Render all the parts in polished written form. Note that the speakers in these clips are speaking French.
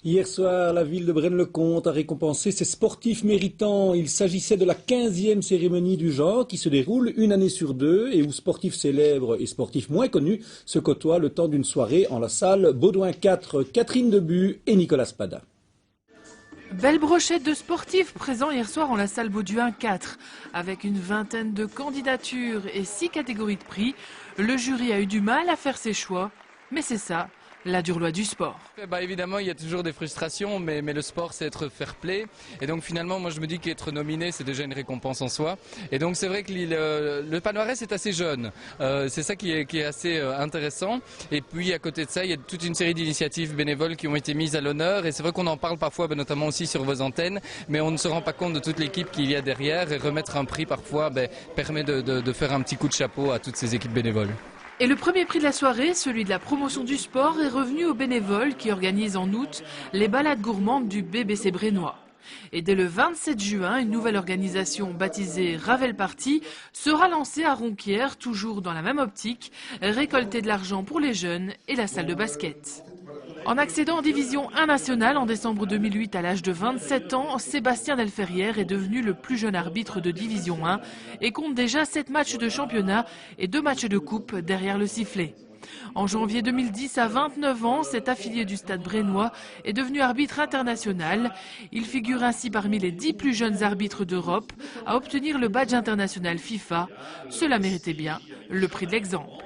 Hier soir, la ville de Braine-le-Comte a récompensé ses sportifs méritants. Il s'agissait de la 15e cérémonie du genre qui se déroule une année sur deux et où sportifs célèbres et sportifs moins connus se côtoient le temps d'une soirée en la salle Baudouin 4, Catherine Debu et Nicolas Spada. Belle brochette de sportifs présents hier soir en la salle Baudouin 4. Avec une vingtaine de candidatures et 6 catégories de prix, le jury a eu du mal à faire ses choix, mais c'est ça, la dure loi du sport. Évidemment, il y a toujours des frustrations, mais le sport, c'est être fair play. Et donc finalement, moi je me dis qu'être nominé, c'est déjà une récompense en soi. Et donc c'est vrai que le palmarès est assez jeune. C'est ça qui est assez intéressant. Et puis à côté de ça, il y a toute une série d'initiatives bénévoles qui ont été mises à l'honneur. Et c'est vrai qu'on en parle parfois, notamment aussi sur vos antennes, mais on ne se rend pas compte de toute l'équipe qu'il y a derrière. Et remettre un prix parfois permet de faire un petit coup de chapeau à toutes ces équipes bénévoles. Et le premier prix de la soirée, celui de la promotion du sport, est revenu aux bénévoles qui organisent en août les balades gourmandes du BBC Brennois. Et dès le 27 juin, une nouvelle organisation baptisée Ravel Party sera lancée à Ronquière, toujours dans la même optique, récolter de l'argent pour les jeunes et la salle de basket. En accédant en division 1 nationale en décembre 2008 à l'âge de 27 ans, Sébastien Delferrière est devenu le plus jeune arbitre de division 1 et compte déjà 7 matchs de championnat et 2 matchs de coupe derrière le sifflet. En janvier 2010, à 29 ans, cet affilié du Stade Brennois est devenu arbitre international. Il figure ainsi parmi les 10 plus jeunes arbitres d'Europe à obtenir le badge international FIFA. Cela méritait bien le prix de l'exemple.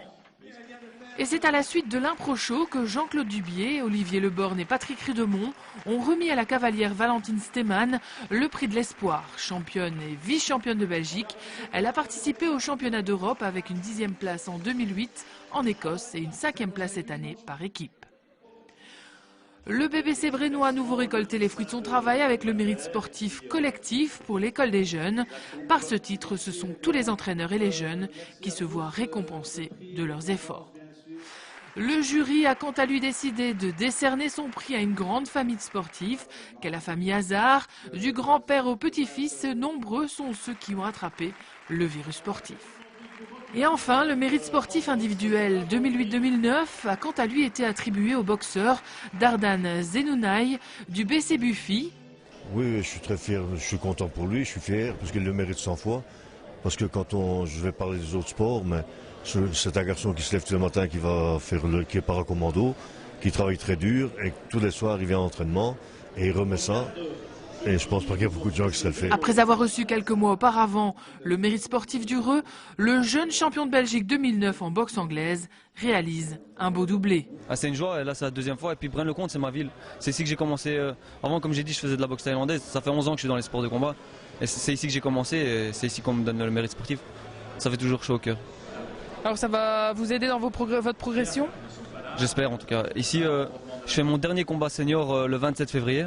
Et c'est à la suite de l'impro show que Jean-Claude Dubié, Olivier Leborgne et Patrick Ridemont ont remis à la cavalière Valentine Steeman le prix de l'espoir. Championne et vice-championne de Belgique, elle a participé au championnat d'Europe avec une 10e place en 2008 en Écosse et une 5e place cette année par équipe. Le BBC Brennois a nouveau récolté les fruits de son travail avec le mérite sportif collectif pour l'école des jeunes. Par ce titre, ce sont tous les entraîneurs et les jeunes qui se voient récompensés de leurs efforts. Le jury a quant à lui décidé de décerner son prix à une grande famille de sportifs, qu'est la famille Hazard. Du grand-père au petit-fils, nombreux sont ceux qui ont attrapé le virus sportif. Et enfin, le mérite sportif individuel 2008-2009 a quant à lui été attribué au boxeur Dardan Zenounaï du BC Buffy. Oui, je suis très fier, je suis content pour lui, je suis fier parce qu'il le mérite 100 fois. Parce que je vais parler des autres sports, mais c'est un garçon qui se lève tous les matins, qui est paracommando, qui travaille très dur et tous les soirs il vient à l'entraînement et il remet ça. Et je pense pas qu'il y a beaucoup de gens qui seraient le faire. Après avoir reçu quelques mois auparavant le mérite sportif du Reux, le jeune champion de Belgique 2009 en boxe anglaise réalise un beau doublé. C'est une joie, et là c'est la deuxième fois, et puis Braine-le-Comte c'est ma ville. C'est ici que j'ai commencé, avant comme j'ai dit je faisais de la boxe thaïlandaise, ça fait 11 ans que je suis dans les sports de combat. Et c'est ici que j'ai commencé, et c'est ici qu'on me donne le mérite sportif. Ça fait toujours chaud au cœur. Alors ça va vous aider dans votre progression? J'espère en tout cas. Ici je fais mon dernier combat senior le 27 février.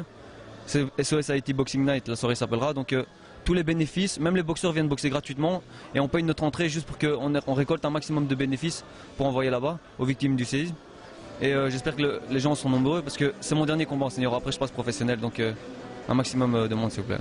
C'est SOS Haïti Boxing Night, la soirée s'appellera. Donc tous les bénéfices, même les boxeurs viennent boxer gratuitement et on paye notre entrée juste pour qu'on récolte un maximum de bénéfices pour envoyer là-bas aux victimes du séisme. Et j'espère que les gens sont nombreux parce que c'est mon dernier combat en senior. Après je passe professionnel, donc un maximum de monde s'il vous plaît.